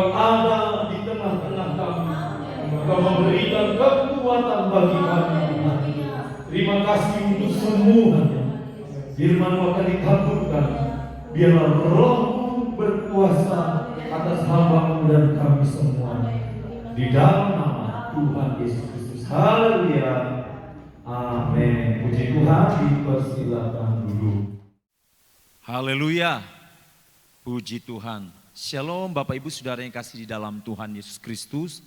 Engkau ada di tengah-tengah kami. Engkau memberikan kekuatan bagi kami. Terima kasih untuk semuanya. Firman-Mu akan dikabulkan. Biarlah Roh-Mu berkuasa atas hamba-Mu dan kami semua. Di dalam nama Tuhan Yesus Kristus. Haleluya. Amin. Puji Tuhan, dipersilakan dulu. Haleluya. Puji Tuhan. Shalom Bapak Ibu Saudara yang kasih di dalam Tuhan Yesus Kristus.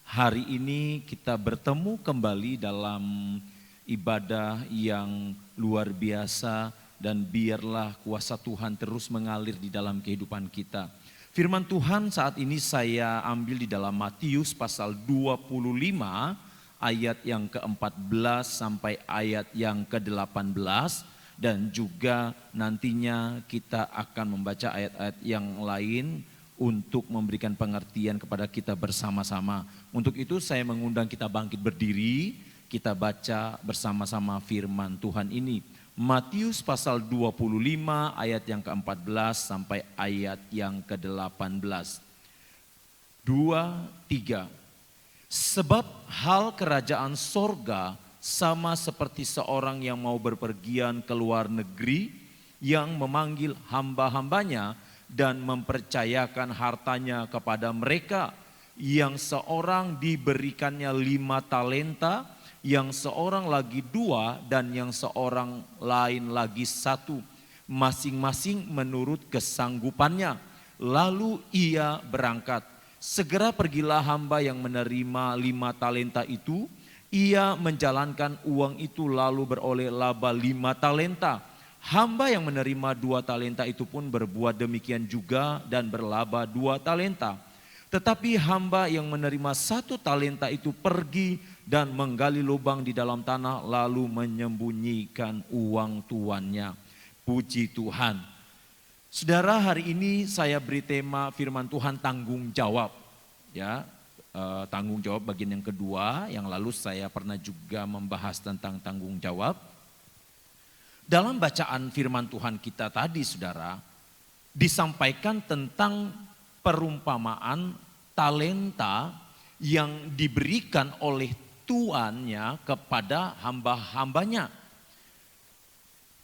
Hari ini kita bertemu kembali dalam ibadah yang luar biasa dan biarlah kuasa Tuhan terus mengalir di dalam kehidupan kita. Firman Tuhan saat ini saya ambil di dalam Matius pasal 25 ayat yang ke-14 sampai ayat yang ke-18. Dan juga nantinya kita akan membaca ayat-ayat yang lain untuk memberikan pengertian kepada kita bersama-sama. Untuk itu saya mengundang kita bangkit berdiri, kita baca bersama-sama firman Tuhan ini. Matius pasal 25 ayat yang ke-14 sampai ayat yang ke-18. 2, 3. Sebab hal kerajaan sorga sama seperti seorang yang mau berpergian ke luar negeri yang memanggil hamba-hambanya dan mempercayakan hartanya kepada mereka, yang seorang diberikannya 5 talenta, yang seorang lagi 2 dan yang seorang lain lagi 1, masing-masing menurut kesanggupannya. Lalu ia berangkat. Segera pergilah hamba yang menerima 5 talenta itu. Ia menjalankan uang itu lalu beroleh laba 5 talenta. Hamba yang menerima 2 talenta itu pun berbuat demikian juga dan berlaba 2 talenta. Tetapi hamba yang menerima 1 talenta itu pergi dan menggali lubang di dalam tanah lalu menyembunyikan uang tuannya. Puji Tuhan. Saudara, hari ini saya beri tema firman Tuhan tanggung jawab. Ya. Tanggung jawab bagian yang kedua, yang lalu saya pernah juga membahas tentang tanggung jawab. Dalam bacaan firman Tuhan kita tadi saudara, disampaikan tentang perumpamaan talenta yang diberikan oleh tuannya kepada hamba-hambanya.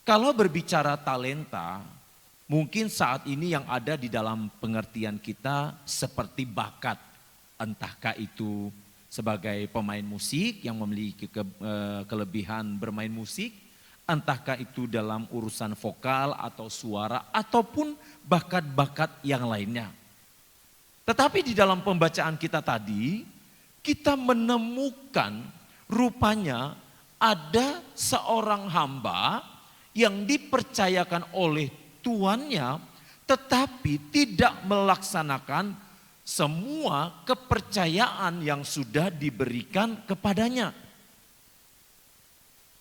Kalau berbicara talenta, mungkin saat ini yang ada di dalam pengertian kita seperti bakat. Entahkah itu sebagai pemain musik yang memiliki kelebihan bermain musik, entahkah itu dalam urusan vokal atau suara, ataupun bakat-bakat yang lainnya. Tetapi di dalam pembacaan kita tadi, kita menemukan rupanya ada seorang hamba yang dipercayakan oleh tuannya, tetapi tidak melaksanakan semua kepercayaan yang sudah diberikan kepadanya.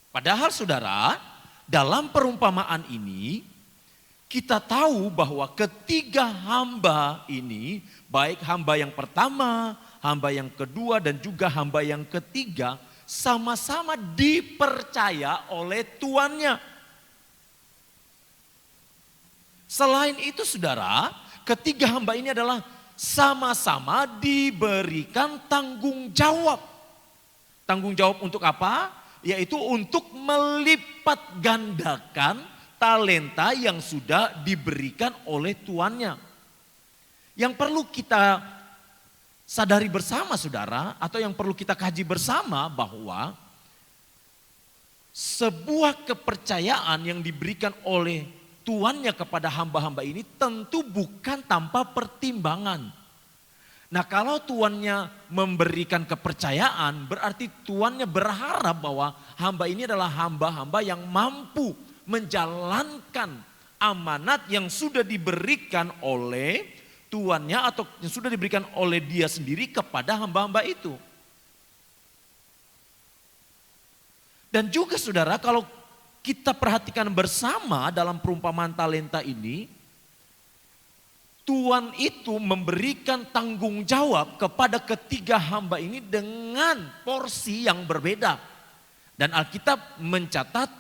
Padahal saudara, dalam perumpamaan ini kita tahu bahwa ketiga hamba ini, baik hamba yang pertama, hamba yang kedua dan juga hamba yang ketiga, sama-sama dipercaya oleh tuannya. Selain itu saudara, ketiga hamba ini adalah sama-sama diberikan tanggung jawab. Tanggung jawab untuk apa? Yaitu untuk melipat gandakan talenta yang sudah diberikan oleh tuannya. Yang perlu kita sadari bersama saudara, atau yang perlu kita kaji bersama bahwa sebuah kepercayaan yang diberikan oleh tuannya kepada hamba-hamba ini tentu bukan tanpa pertimbangan. Nah, kalau tuannya memberikan kepercayaan, berarti tuannya berharap bahwa hamba ini adalah hamba-hamba yang mampu menjalankan amanat yang sudah diberikan oleh tuannya atau yang sudah diberikan oleh dia sendiri kepada hamba-hamba itu. Dan juga saudara, kalau kita perhatikan bersama dalam perumpamaan talenta ini, tuan itu memberikan tanggung jawab kepada ketiga hamba ini dengan porsi yang berbeda. Dan Alkitab mencatat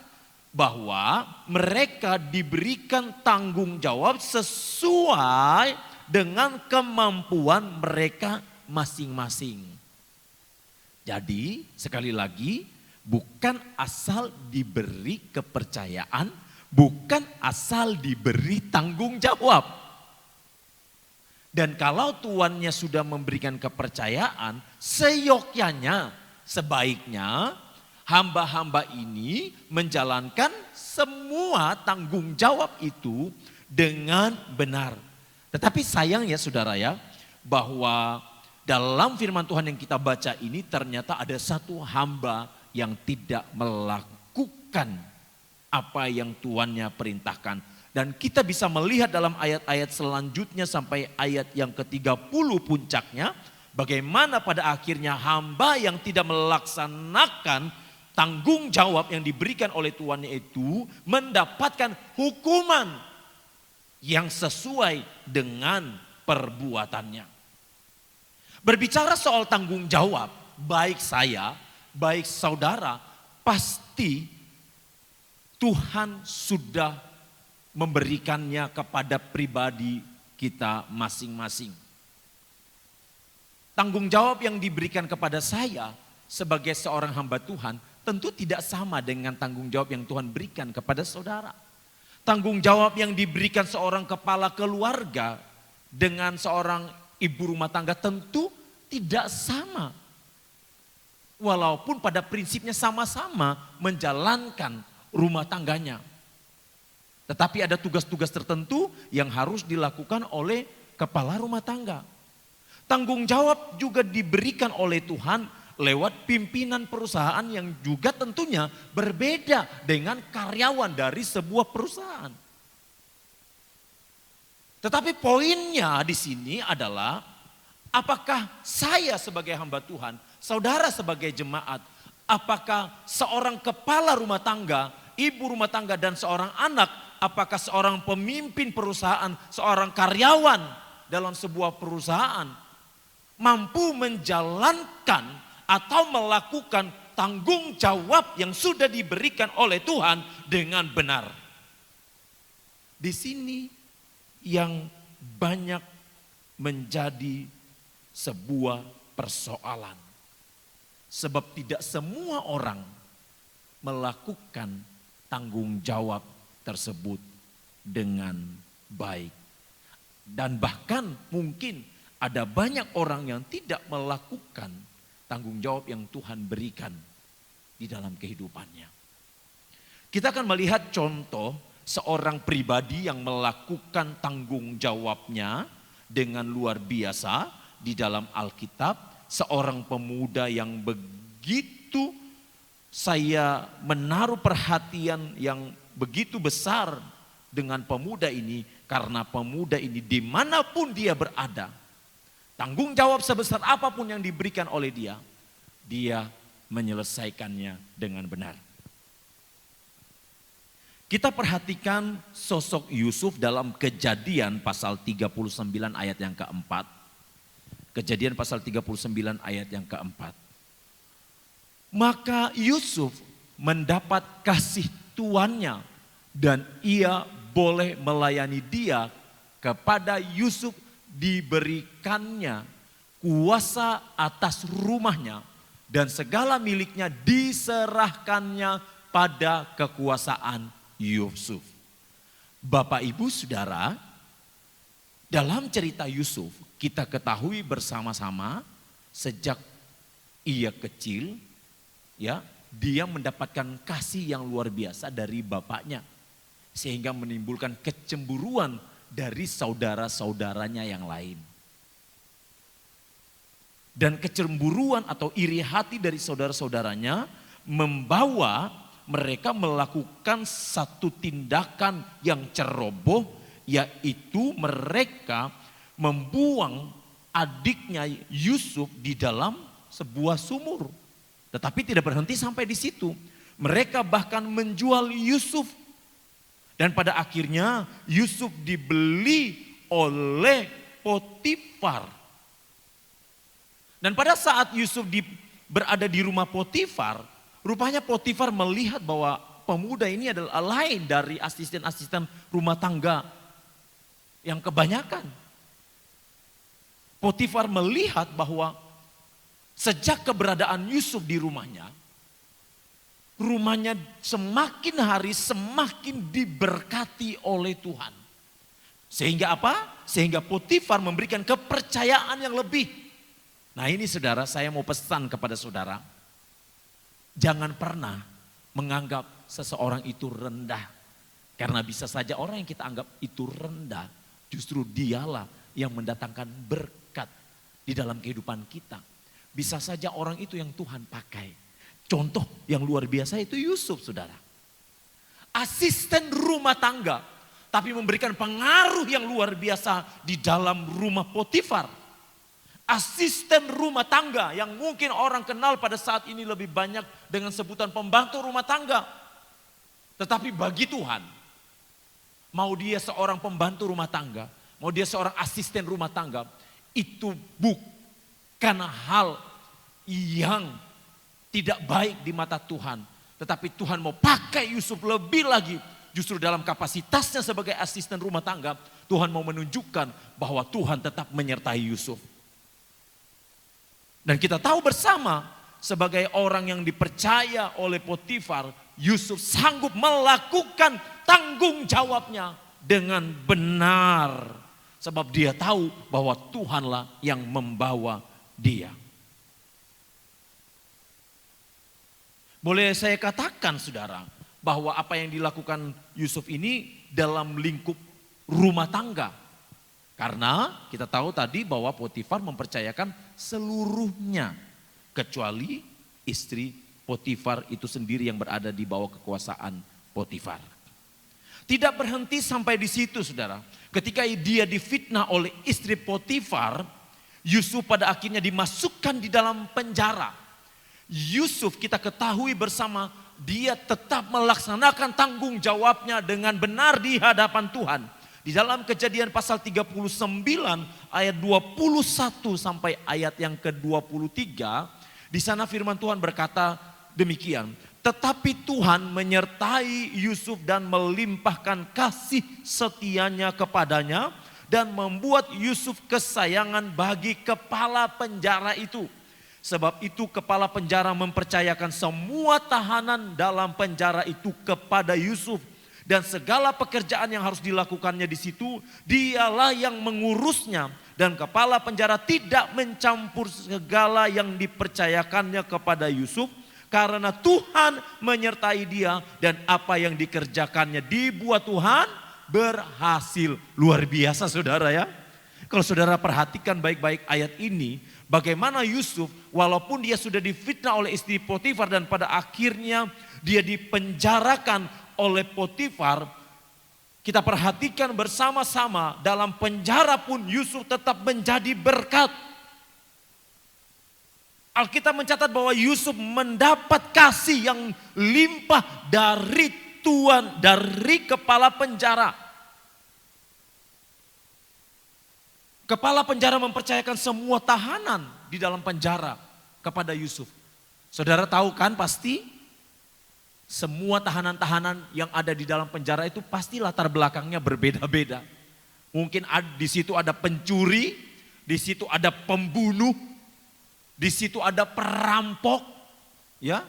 bahwa mereka diberikan tanggung jawab sesuai dengan kemampuan mereka masing-masing. Jadi sekali lagi, bukan asal diberi kepercayaan, bukan asal diberi tanggung jawab. Dan kalau tuannya sudah memberikan kepercayaan, seyogyanya, sebaiknya hamba-hamba ini menjalankan semua tanggung jawab itu dengan benar. Tetapi sayang ya saudara ya, bahwa dalam firman Tuhan yang kita baca ini ternyata ada satu hamba yang tidak melakukan apa yang tuannya perintahkan. Dan kita bisa melihat dalam ayat-ayat selanjutnya sampai ayat yang ke-30 puncaknya, bagaimana pada akhirnya hamba yang tidak melaksanakan tanggung jawab yang diberikan oleh tuannya itu mendapatkan hukuman yang sesuai dengan perbuatannya. Berbicara soal tanggung jawab, baik saya, baik saudara, pasti Tuhan sudah memberikannya kepada pribadi kita masing-masing. Tanggung jawab yang diberikan kepada saya sebagai seorang hamba Tuhan tentu tidak sama dengan tanggung jawab yang Tuhan berikan kepada saudara. Tanggung jawab yang diberikan seorang kepala keluarga dengan seorang ibu rumah tangga tentu tidak sama. Walaupun pada prinsipnya sama-sama menjalankan rumah tangganya. Tetapi ada tugas-tugas tertentu yang harus dilakukan oleh kepala rumah tangga. Tanggung jawab juga diberikan oleh Tuhan lewat pimpinan perusahaan yang juga tentunya berbeda dengan karyawan dari sebuah perusahaan. Tetapi poinnya di sini adalah apakah saya sebagai hamba Tuhan, saudara sebagai jemaat, apakah seorang kepala rumah tangga, ibu rumah tangga dan seorang anak, apakah seorang pemimpin perusahaan, seorang karyawan dalam sebuah perusahaan mampu menjalankan atau melakukan tanggung jawab yang sudah diberikan oleh Tuhan dengan benar. Di sini yang banyak menjadi sebuah persoalan. Sebab tidak semua orang melakukan tanggung jawab tersebut dengan baik. Dan bahkan mungkin ada banyak orang yang tidak melakukan tanggung jawab yang Tuhan berikan di dalam kehidupannya. Kita akan melihat contoh seorang pribadi yang melakukan tanggung jawabnya dengan luar biasa di dalam Alkitab. Seorang pemuda yang begitu saya menaruh perhatian yang begitu besar dengan pemuda ini. Karena pemuda ini dimanapun dia berada, tanggung jawab sebesar apapun yang diberikan oleh dia, dia menyelesaikannya dengan benar. Kita perhatikan sosok Yusuf dalam Kejadian pasal 39 ayat yang keempat. Kejadian pasal 39 ayat yang keempat. Maka Yusuf mendapat kasih tuannya dan ia boleh melayani dia. Kepada Yusuf diberikannya kuasa atas rumahnya dan segala miliknya diserahkannya pada kekuasaan Yusuf. Bapak Ibu Saudara, dalam cerita Yusuf kita ketahui bersama-sama sejak ia kecil ya, dia mendapatkan kasih yang luar biasa dari bapaknya sehingga menimbulkan kecemburuan dari saudara-saudaranya yang lain. Dan kecemburuan atau iri hati dari saudara-saudaranya membawa mereka melakukan satu tindakan yang ceroboh, yaitu mereka membuang adiknya Yusuf di dalam sebuah sumur. Tetapi tidak berhenti sampai di situ. Mereka bahkan menjual Yusuf. Dan pada akhirnya Yusuf dibeli oleh Potifar. Dan pada saat Yusuf berada di rumah Potifar, rupanya Potifar melihat bahwa pemuda ini adalah lain dari asisten-asisten rumah tangga yang kebanyakan. Potifar melihat bahwa sejak keberadaan Yusuf di rumahnya semakin hari semakin diberkati oleh Tuhan. Sehingga apa? Sehingga Potifar memberikan kepercayaan yang lebih. Nah ini saudara, saya mau pesan kepada saudara. Jangan pernah menganggap seseorang itu rendah. Karena bisa saja orang yang kita anggap itu rendah, justru dialah yang mendatangkan berkat di dalam kehidupan kita. Bisa saja orang itu yang Tuhan pakai. Contoh yang luar biasa itu Yusuf, saudara. Asisten rumah tangga, tapi memberikan pengaruh yang luar biasa di dalam rumah Potifar. Asisten rumah tangga yang mungkin orang kenal pada saat ini lebih banyak dengan sebutan pembantu rumah tangga. Tetapi bagi Tuhan, mau dia seorang pembantu rumah tangga, mau dia seorang asisten rumah tangga, itu bukan hal yang tidak baik di mata Tuhan. Tetapi Tuhan mau pakai Yusuf lebih lagi. Justru dalam kapasitasnya sebagai asisten rumah tangga, Tuhan mau menunjukkan bahwa Tuhan tetap menyertai Yusuf. Dan kita tahu bersama sebagai orang yang dipercaya oleh Potifar, Yusuf sanggup melakukan tanggung jawabnya dengan benar. Sebab dia tahu bahwa Tuhanlah yang membawa dia. Boleh saya katakan saudara, bahwa apa yang dilakukan Yusuf ini dalam lingkup rumah tangga. Karena kita tahu tadi bahwa Potifar mempercayakan seluruhnya. Kecuali istri Potifar itu sendiri yang berada di bawah kekuasaan Potifar. Tidak berhenti sampai di situ saudara. Ketika dia difitnah oleh istri Potifar, Yusuf pada akhirnya dimasukkan di dalam penjara. Yusuf kita ketahui bersama dia tetap melaksanakan tanggung jawabnya dengan benar di hadapan Tuhan. Di dalam Kejadian pasal 39 ayat 21 sampai ayat yang ke-23, di sana firman Tuhan berkata demikian. Tetapi Tuhan menyertai Yusuf dan melimpahkan kasih setianya kepadanya dan membuat Yusuf kesayangan bagi kepala penjara itu. Sebab itu kepala penjara mempercayakan semua tahanan dalam penjara itu kepada Yusuf. Dan segala pekerjaan yang harus dilakukannya di situ, dialah yang mengurusnya. Dan kepala penjara tidak mencampur segala yang dipercayakannya kepada Yusuf. Karena Tuhan menyertai dia dan apa yang dikerjakannya dibuat Tuhan berhasil. Luar biasa saudara ya. Kalau saudara perhatikan baik-baik ayat ini, bagaimana Yusuf walaupun dia sudah difitnah oleh istri Potifar dan pada akhirnya dia dipenjarakan oleh Potifar, kita perhatikan bersama-sama dalam penjara pun Yusuf tetap menjadi berkat. Alkitab mencatat bahwa Yusuf mendapat kasih yang limpah dari Tuhan, dari kepala penjara. Kepala penjara mempercayakan semua tahanan di dalam penjara kepada Yusuf. Saudara tahu kan pasti semua tahanan-tahanan yang ada di dalam penjara itu pasti latar belakangnya berbeda-beda. Mungkin di situ ada pencuri, di situ ada pembunuh, di situ ada perampok, ya.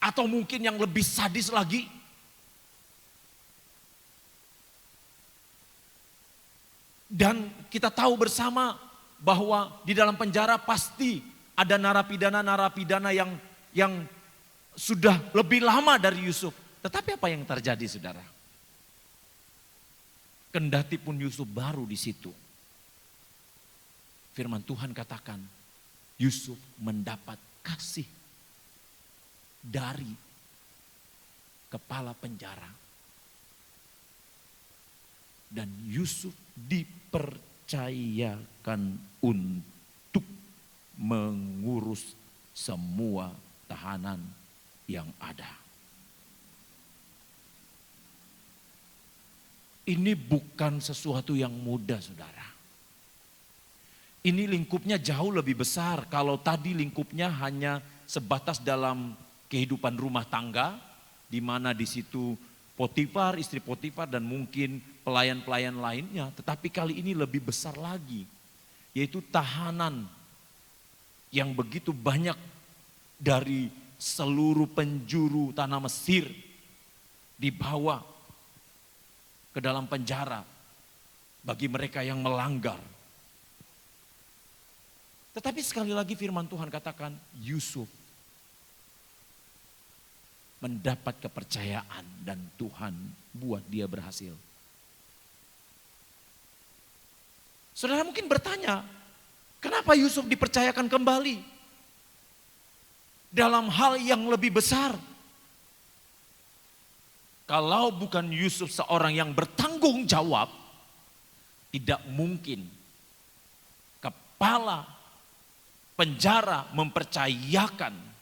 Atau mungkin yang lebih sadis lagi, dan kita tahu bersama bahwa di dalam penjara pasti ada narapidana-narapidana yang sudah lebih lama dari Yusuf. Tetapi apa yang terjadi saudara? Kendati pun Yusuf baru di situ. Firman Tuhan katakan Yusuf mendapat kasih dari kepala penjara. Dan Yusuf dipercayakan untuk mengurus semua tahanan yang ada. Ini bukan sesuatu yang mudah saudara. Ini lingkupnya jauh lebih besar. Kalau tadi lingkupnya hanya sebatas dalam kehidupan rumah tangga, di mana di situ Potifar, istri Potifar, dan mungkin pelayan-pelayan lainnya. Tetapi kali ini lebih besar lagi, yaitu tahanan yang begitu banyak dari seluruh penjuru tanah Mesir dibawa ke dalam penjara bagi mereka yang melanggar. Tetapi sekali lagi firman Tuhan katakan, Yusuf mendapat kepercayaan dan Tuhan buat dia berhasil. Saudara mungkin bertanya, kenapa Yusuf dipercayakan kembali dalam hal yang lebih besar? Kalau bukan Yusuf seorang yang bertanggung jawab, tidak mungkin kepala penjara mempercayakan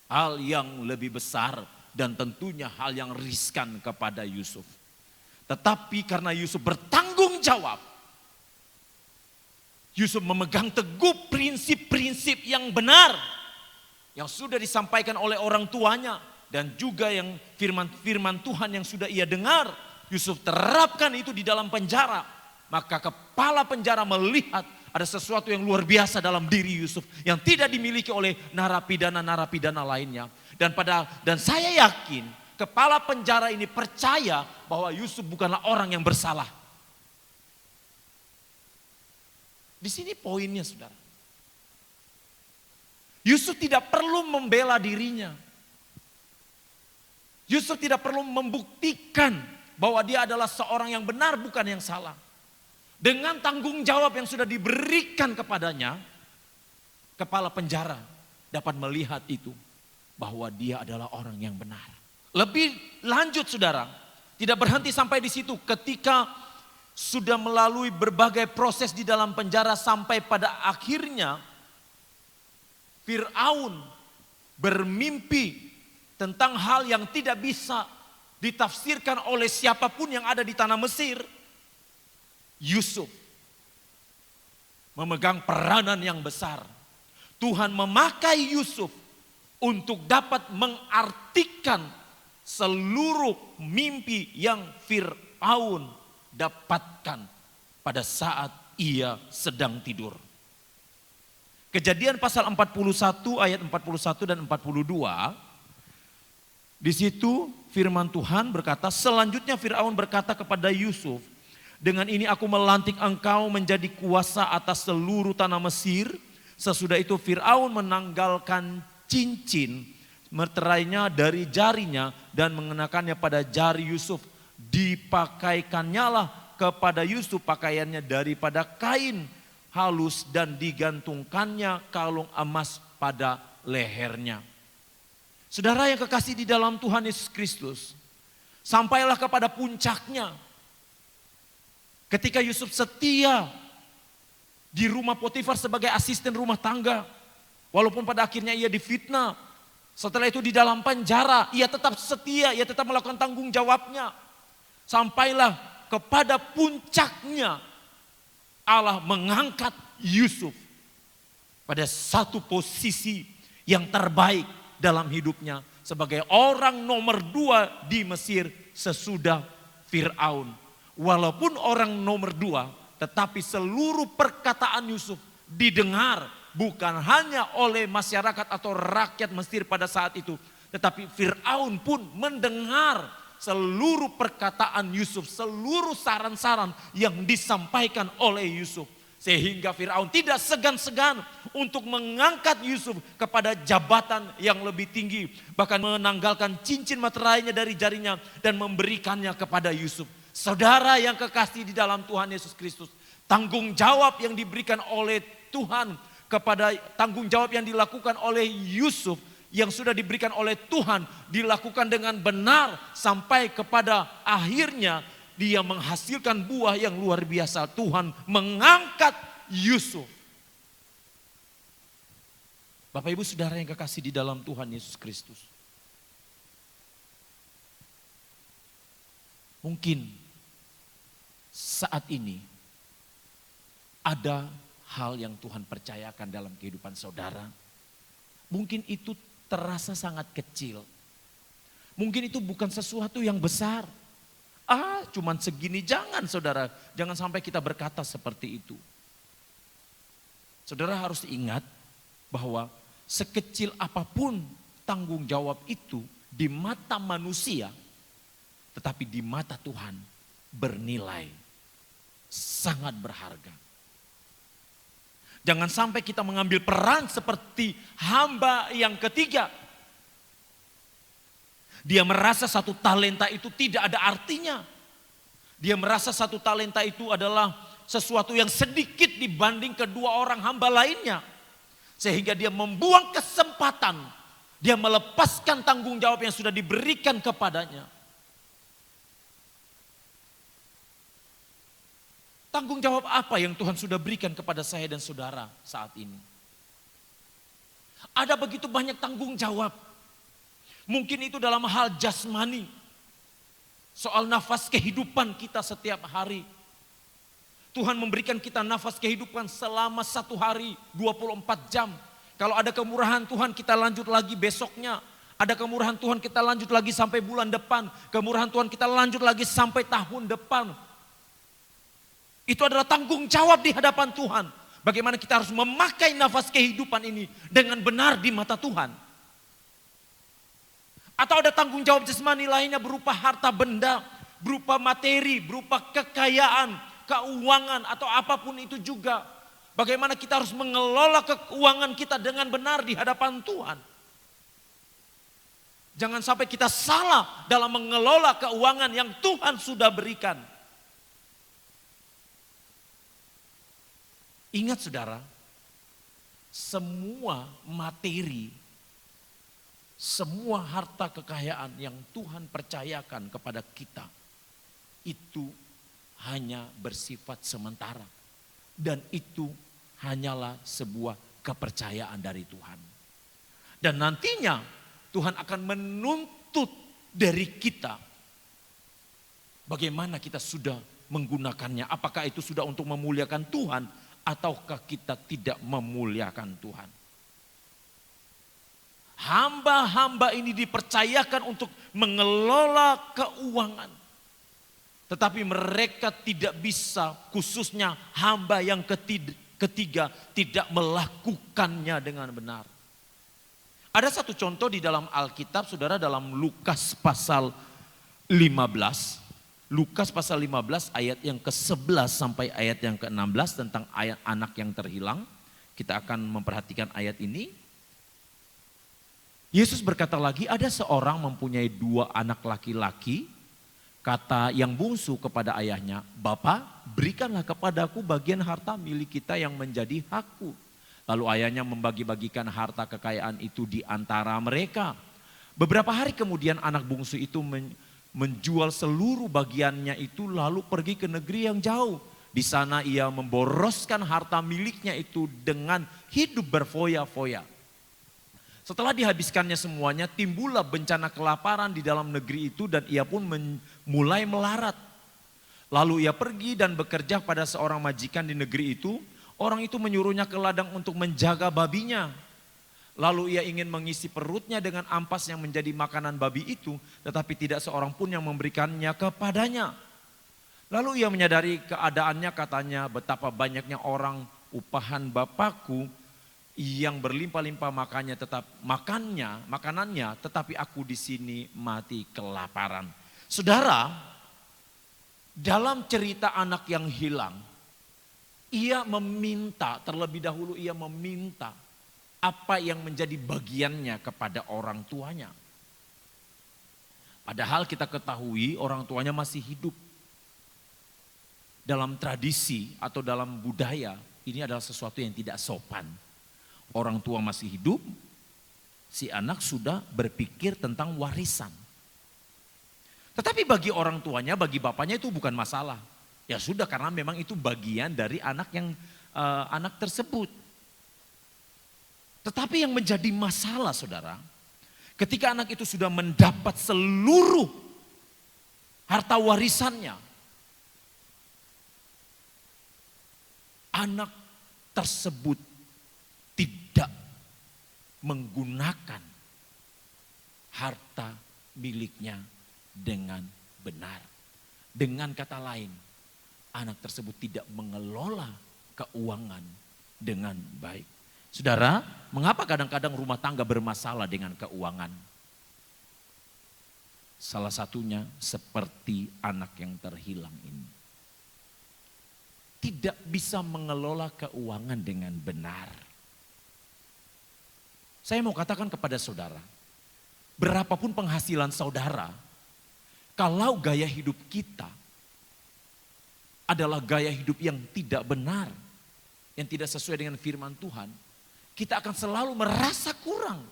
hal yang lebih besar dan tentunya hal yang riskan kepada Yusuf. Tetapi karena Yusuf bertanggung jawab, Yusuf memegang teguh prinsip-prinsip yang benar yang sudah disampaikan oleh orang tuanya dan juga yang firman-firman Tuhan yang sudah ia dengar. Yusuf terapkan itu di dalam penjara. Maka kepala penjara melihat ada sesuatu yang luar biasa dalam diri Yusuf yang tidak dimiliki oleh narapidana-narapidana lainnya. Dan saya yakin kepala penjara ini percaya bahwa Yusuf bukanlah orang yang bersalah. Di sini poinnya, saudara. Yusuf tidak perlu membela dirinya. Yusuf tidak perlu membuktikan bahwa dia adalah seorang yang benar bukan yang salah. Dengan tanggung jawab yang sudah diberikan kepadanya, kepala penjara dapat melihat itu, bahwa dia adalah orang yang benar. Lebih lanjut saudara, tidak berhenti sampai di situ. Ketika sudah melalui berbagai proses di dalam penjara sampai pada akhirnya Fir'aun bermimpi tentang hal yang tidak bisa ditafsirkan oleh siapapun yang ada di tanah Mesir. Yusuf memegang peranan yang besar. Tuhan memakai Yusuf untuk dapat mengartikan seluruh mimpi yang Fir'aun dapatkan pada saat ia sedang tidur. Kejadian pasal 41 ayat 41 dan 42. Di situ firman Tuhan berkata, selanjutnya Fir'aun berkata kepada Yusuf, dengan ini aku melantik engkau menjadi kuasa atas seluruh tanah Mesir. Sesudah itu Fir'aun menanggalkan cincin meterainya dari jarinya dan mengenakannya pada jari Yusuf. Dipakaikannya lah kepada Yusuf pakaiannya daripada kain halus dan digantungkannya kalung emas pada lehernya. Saudara yang kekasih di dalam Tuhan Yesus Kristus, sampailah kepada puncaknya. Ketika Yusuf setia di rumah Potifar sebagai asisten rumah tangga. Walaupun pada akhirnya ia difitnah. Setelah itu di dalam penjara ia tetap setia, ia tetap melakukan tanggung jawabnya. Sampailah kepada puncaknya Allah mengangkat Yusuf pada satu posisi yang terbaik dalam hidupnya. Sebagai orang nomor 2 di Mesir sesudah Fir'aun. Walaupun orang nomor 2, tetapi seluruh perkataan Yusuf didengar bukan hanya oleh masyarakat atau rakyat Mesir pada saat itu. Tetapi Fir'aun pun mendengar seluruh perkataan Yusuf, seluruh saran-saran yang disampaikan oleh Yusuf. Sehingga Fir'aun tidak segan-segan untuk mengangkat Yusuf kepada jabatan yang lebih tinggi. Bahkan menanggalkan cincin meterainya dari jarinya dan memberikannya kepada Yusuf. Saudara yang kekasih di dalam Tuhan Yesus Kristus, tanggung jawab yang diberikan oleh Tuhan kepada tanggung jawab yang dilakukan oleh Yusuf yang sudah diberikan oleh Tuhan dilakukan dengan benar sampai kepada akhirnya dia menghasilkan buah yang luar biasa. Tuhan mengangkat Yusuf. Bapak Ibu Saudara yang kekasih di dalam Tuhan Yesus Kristus. Mungkin saat ini ada hal yang Tuhan percayakan dalam kehidupan saudara. Mungkin itu terasa sangat kecil. Mungkin itu bukan sesuatu yang besar. Cuman segini, jangan saudara. Jangan sampai kita berkata seperti itu. Saudara harus ingat bahwa sekecil apapun tanggung jawab itu di mata manusia, tetapi di mata Tuhan bernilai, sangat berharga. Jangan sampai kita mengambil peran seperti hamba yang ketiga. Dia merasa satu talenta itu tidak ada artinya. Dia merasa satu talenta itu adalah sesuatu yang sedikit dibanding kedua orang hamba lainnya. Sehingga dia membuang kesempatan. Dia melepaskan tanggung jawab yang sudah diberikan kepadanya. Tanggung jawab apa yang Tuhan sudah berikan kepada saya dan saudara saat ini? Ada begitu banyak tanggung jawab. Mungkin itu dalam hal jasmani. Soal nafas kehidupan kita setiap hari. Tuhan memberikan kita nafas kehidupan selama 1 hari 24 jam. Kalau ada kemurahan Tuhan kita lanjut lagi besoknya. Ada kemurahan Tuhan kita lanjut lagi sampai bulan depan. Kemurahan Tuhan kita lanjut lagi sampai tahun depan. Itu adalah tanggung jawab di hadapan Tuhan. Bagaimana kita harus memakai nafas kehidupan ini dengan benar di mata Tuhan. Atau ada tanggung jawab jasmani lainnya berupa harta benda, berupa materi, berupa kekayaan, keuangan atau apapun itu juga. Bagaimana kita harus mengelola keuangan kita dengan benar di hadapan Tuhan. Jangan sampai kita salah dalam mengelola keuangan yang Tuhan sudah berikan. Ingat saudara, semua materi, semua harta kekayaan yang Tuhan percayakan kepada kita itu hanya bersifat sementara. Dan itu hanyalah sebuah kepercayaan dari Tuhan. Dan nantinya Tuhan akan menuntut dari kita bagaimana kita sudah menggunakannya. Apakah itu sudah untuk memuliakan Tuhan ataukah kita tidak memuliakan Tuhan. Hamba-hamba ini dipercayakan untuk mengelola keuangan. Tetapi mereka tidak bisa, khususnya hamba yang ketiga tidak melakukannya dengan benar. Ada satu contoh di dalam Alkitab, saudara, dalam Lukas pasal 15. Lukas pasal 15 ayat yang ke-11 sampai ayat yang ke-16 tentang ayat anak yang terhilang. Kita akan memperhatikan ayat ini. Yesus berkata lagi, ada seorang mempunyai 2 anak laki-laki. Kata yang bungsu kepada ayahnya, "Bapa, berikanlah kepadaku bagian harta milik kita yang menjadi hakku." Lalu ayahnya membagi-bagikan harta kekayaan itu di antara mereka. Beberapa hari kemudian anak bungsu itu menjual seluruh bagiannya itu lalu pergi ke negeri yang jauh. Di sana ia memboroskan harta miliknya itu dengan hidup berfoya-foya. Setelah dihabiskannya semuanya, timbullah bencana kelaparan di dalam negeri itu dan ia pun mulai melarat. Lalu ia pergi dan bekerja pada seorang majikan di negeri itu. Orang itu menyuruhnya ke ladang untuk menjaga babinya. Lalu ia ingin mengisi perutnya dengan ampas yang menjadi makanan babi itu, tetapi tidak seorang pun yang memberikannya kepadanya. Lalu ia menyadari keadaannya, katanya, "Betapa banyaknya orang upahan Bapakku yang berlimpah-limpah makanannya, tetapi aku di sini mati kelaparan." Saudara, dalam cerita anak yang hilang, ia meminta, terlebih dahulu ia meminta apa yang menjadi bagiannya kepada orang tuanya. Padahal kita ketahui orang tuanya masih hidup. Dalam tradisi atau dalam budaya, ini adalah sesuatu yang tidak sopan. Orang tua masih hidup, si anak sudah berpikir tentang warisan. Tetapi bagi orang tuanya, bagi bapaknya itu bukan masalah. Ya sudah, karena memang itu bagian dari anak tersebut. Tetapi yang menjadi masalah, saudara, ketika anak itu sudah mendapat seluruh harta warisannya, anak tersebut tidak menggunakan harta miliknya dengan benar. Dengan kata lain, anak tersebut tidak mengelola keuangan dengan baik. Saudara, mengapa kadang-kadang rumah tangga bermasalah dengan keuangan? Salah satunya seperti anak yang terhilang ini. Tidak bisa mengelola keuangan dengan benar. Saya mau katakan kepada saudara, berapapun penghasilan saudara, kalau gaya hidup kita adalah gaya hidup yang tidak benar, yang tidak sesuai dengan firman Tuhan, kita akan selalu merasa kurang.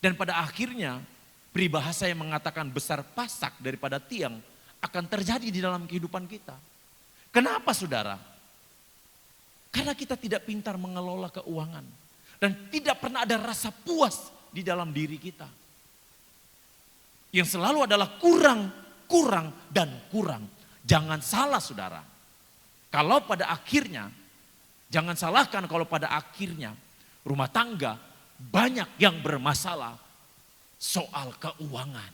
Dan pada akhirnya, peribahasa yang mengatakan besar pasak daripada tiang akan terjadi di dalam kehidupan kita. Kenapa saudara? Karena kita tidak pintar mengelola keuangan. Dan tidak pernah ada rasa puas di dalam diri kita. Yang selalu adalah kurang, kurang, dan kurang. Jangan salah saudara. Kalau pada akhirnya, jangan salahkan kalau pada akhirnya rumah tangga banyak yang bermasalah soal keuangan.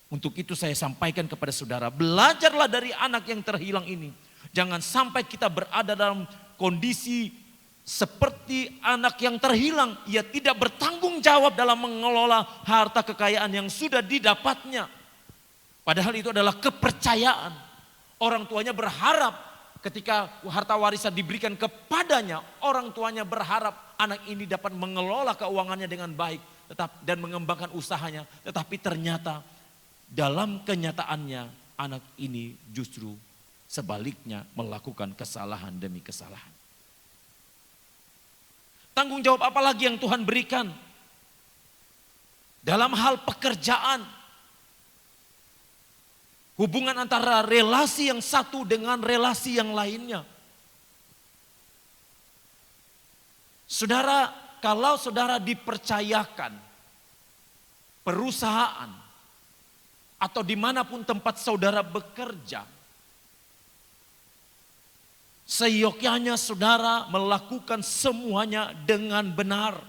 Untuk itu saya sampaikan kepada saudara, belajarlah dari anak yang terhilang ini. Jangan sampai kita berada dalam kondisi seperti anak yang terhilang. Ia tidak bertanggung jawab dalam mengelola harta kekayaan yang sudah didapatnya. Padahal itu adalah kepercayaan. Orang tuanya berharap ketika harta warisan diberikan kepadanya, orang tuanya berharap anak ini dapat mengelola keuangannya dengan baik dan mengembangkan usahanya. Tetapi ternyata dalam kenyataannya anak ini justru sebaliknya melakukan kesalahan demi kesalahan. Tanggung jawab apa lagi yang Tuhan berikan? Dalam hal pekerjaan. Hubungan antara relasi yang satu dengan relasi yang lainnya. Saudara, kalau saudara dipercayakan perusahaan atau dimanapun tempat saudara bekerja, seyogyanya saudara melakukan semuanya dengan benar.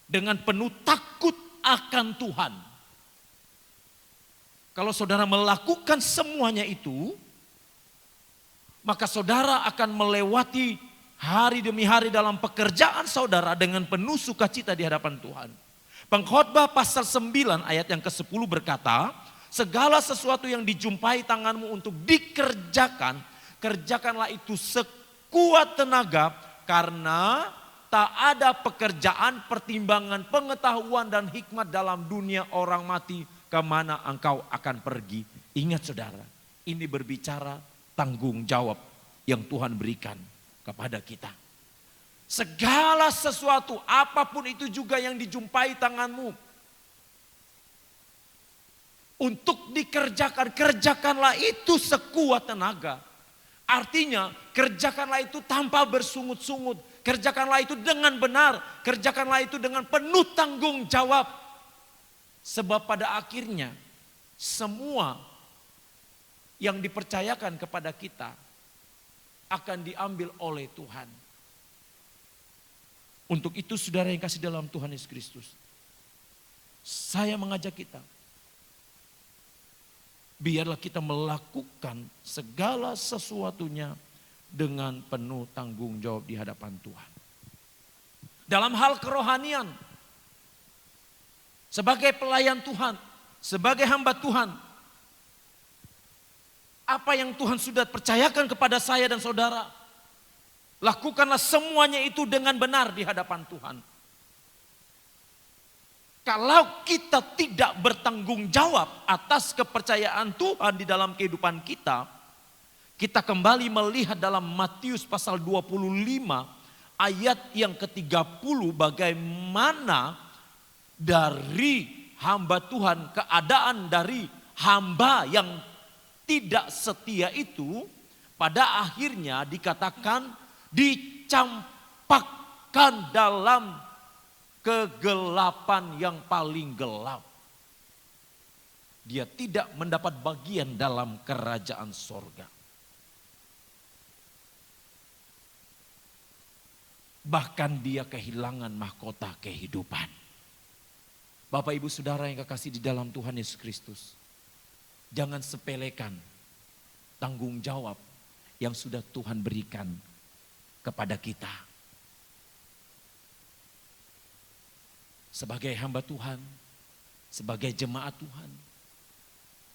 Dengan penuh takut akan Tuhan. Kalau saudara melakukan semuanya itu, maka saudara akan melewati hari demi hari dalam pekerjaan saudara dengan penuh sukacita di hadapan Tuhan. Pengkhotbah pasal 9 ayat yang ke-10 berkata, segala sesuatu yang dijumpai tanganmu untuk dikerjakan, kerjakanlah itu sekuat tenaga, karena tak ada pekerjaan, pertimbangan, pengetahuan dan hikmat dalam dunia orang mati kemana engkau akan pergi. Ingat saudara, ini berbicara tanggung jawab yang Tuhan berikan kepada kita. Segala sesuatu, apapun itu juga yang dijumpai tanganmu, untuk dikerjakan, kerjakanlah itu sekuat tenaga. Artinya kerjakanlah itu tanpa bersungut-sungut. Kerjakanlah itu dengan benar. Kerjakanlah itu dengan penuh tanggung jawab. Sebab pada akhirnya semua yang dipercayakan kepada kita akan diambil oleh Tuhan. Untuk itu saudara yang kasih dalam Tuhan Yesus Kristus, saya mengajak kita, biarlah kita melakukan segala sesuatunya dengan penuh tanggung jawab di hadapan Tuhan. Dalam hal kerohanian, sebagai pelayan Tuhan, sebagai hamba Tuhan, apa yang Tuhan sudah percayakan kepada saya dan saudara, lakukanlah semuanya itu dengan benar di hadapan Tuhan. Kalau kita tidak bertanggung jawab atas kepercayaan Tuhan di dalam kehidupan kita, kita kembali melihat dalam Matius pasal 25 ayat yang ke-30 bagaimana dari hamba Tuhan, keadaan dari hamba yang tidak setia itu pada akhirnya dikatakan dicampakkan dalam kegelapan yang paling gelap. Dia tidak mendapat bagian dalam kerajaan sorga. Bahkan dia kehilangan mahkota kehidupan. Bapak Ibu Saudara yang kekasih di dalam Tuhan Yesus Kristus, jangan sepelekan tanggung jawab yang sudah Tuhan berikan kepada kita. Sebagai hamba Tuhan, sebagai jemaat Tuhan,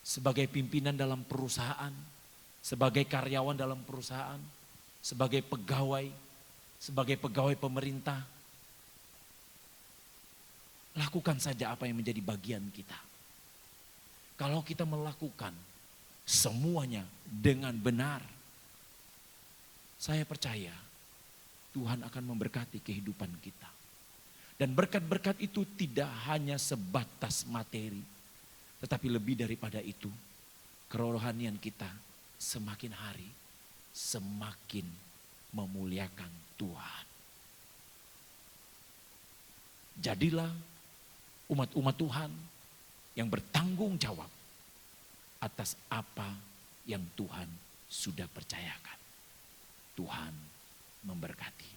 sebagai pimpinan dalam perusahaan, sebagai karyawan dalam perusahaan, sebagai pegawai pemerintah, lakukan saja apa yang menjadi bagian kita. Kalau kita melakukan semuanya dengan benar, saya percaya Tuhan akan memberkati kehidupan kita. Dan berkat-berkat itu tidak hanya sebatas materi, tetapi lebih daripada itu, kerohanian kita semakin hari semakin memuliakan Tuhan. Jadilah umat-umat Tuhan yang bertanggung jawab atas apa yang Tuhan sudah percayakan. Tuhan memberkati.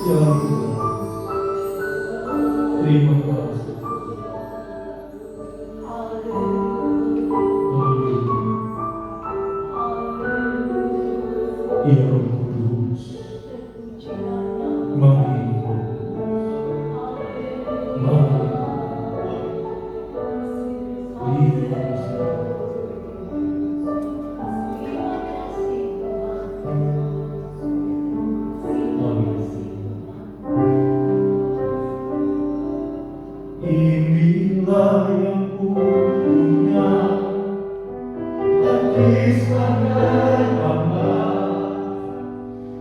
Ya Tuhan, terima kasih. Haleluya. Ya Roh Kudus, mari, mari, terima kasih. Inilah yang punya hati sebagai hamba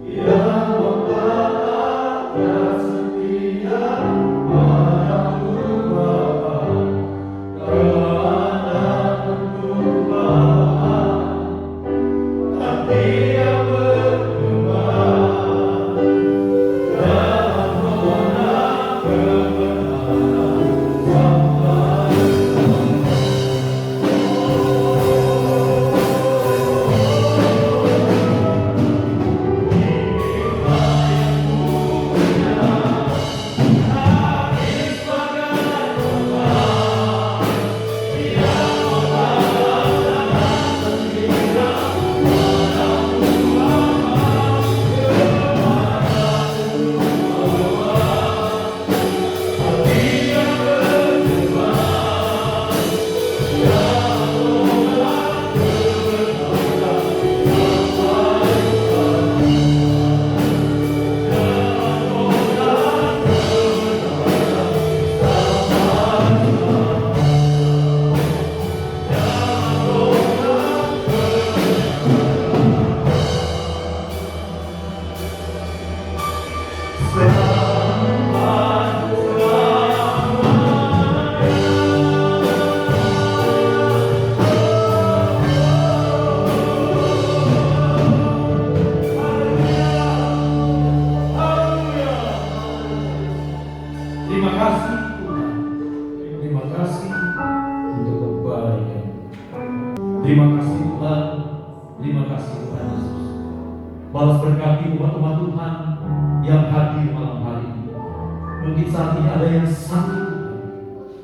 yang membawa setia padamu Bapa, kepadamu Bapa, hati yang berkenan dalam mengenal kebenaran. Terima kasih Tuhan, terima kasih untuk kebaikan. Terima kasih Tuhan, terima kasih Tuhan Yesus. Balas berkati umat-umat Tuhan yang hadir malam hari ini. Mungkin saat ini ada yang sakit,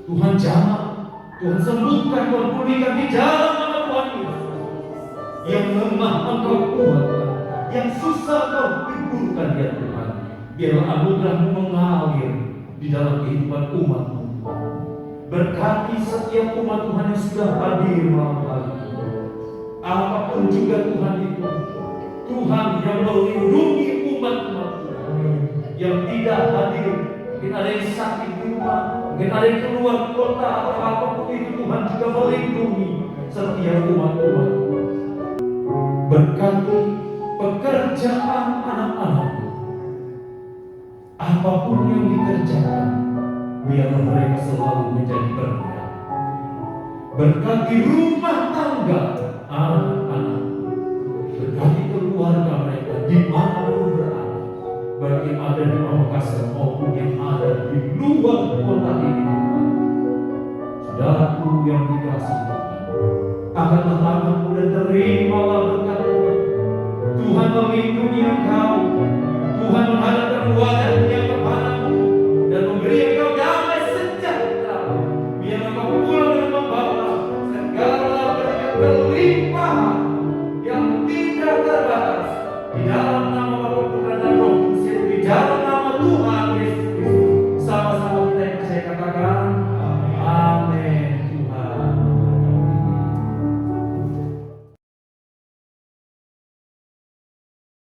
Tuhan jamah, Tuhan sembuhkan, Tuhan pulihkan di dalam nama Tuhan Yesus. Yang lemah Engkau kuatkan, yang susah Engkau hiburkan ya Tuhan. Biarlah anugerah-Mu mengalir di dalam kehidupan umat-Mu. Berkati setiap umat Tuhan yang sudah hadir malam hari ini. Apapun juga Tuhan itu, Tuhan yang melindungi umat-umat Tuhan yang tidak hadir. Mungkin ada yang sakit di rumah, mungkin ada yang keluar kota atau apapun itu, Tuhan juga melindungi setiap umat-umat. Berkati pekerjaan anak-anak. Apapun yang dikerjakan, biarlah mereka selalu menjadi berkat. Berkati rumah tangga anak-anak, berkati keluarga mereka dimanapun berada, baik yang ada di Makassar maupun yang ada di luar kota ini. Saudaraku yang dikasihi Tuhan, angkatlah tanganmu dan terimalah berkat Tuhan. Tuhan melindungi engkau, Tuhan menghadapkan wajah-Nya kepadamu dan memberi engkau damai sejahtera. Biar engkau pulang dan membawa segala berkat kelimpahan yang tidak terbatas di dalam nama Bapa, Putra dan Roh Kudus, di dalam nama Tuhan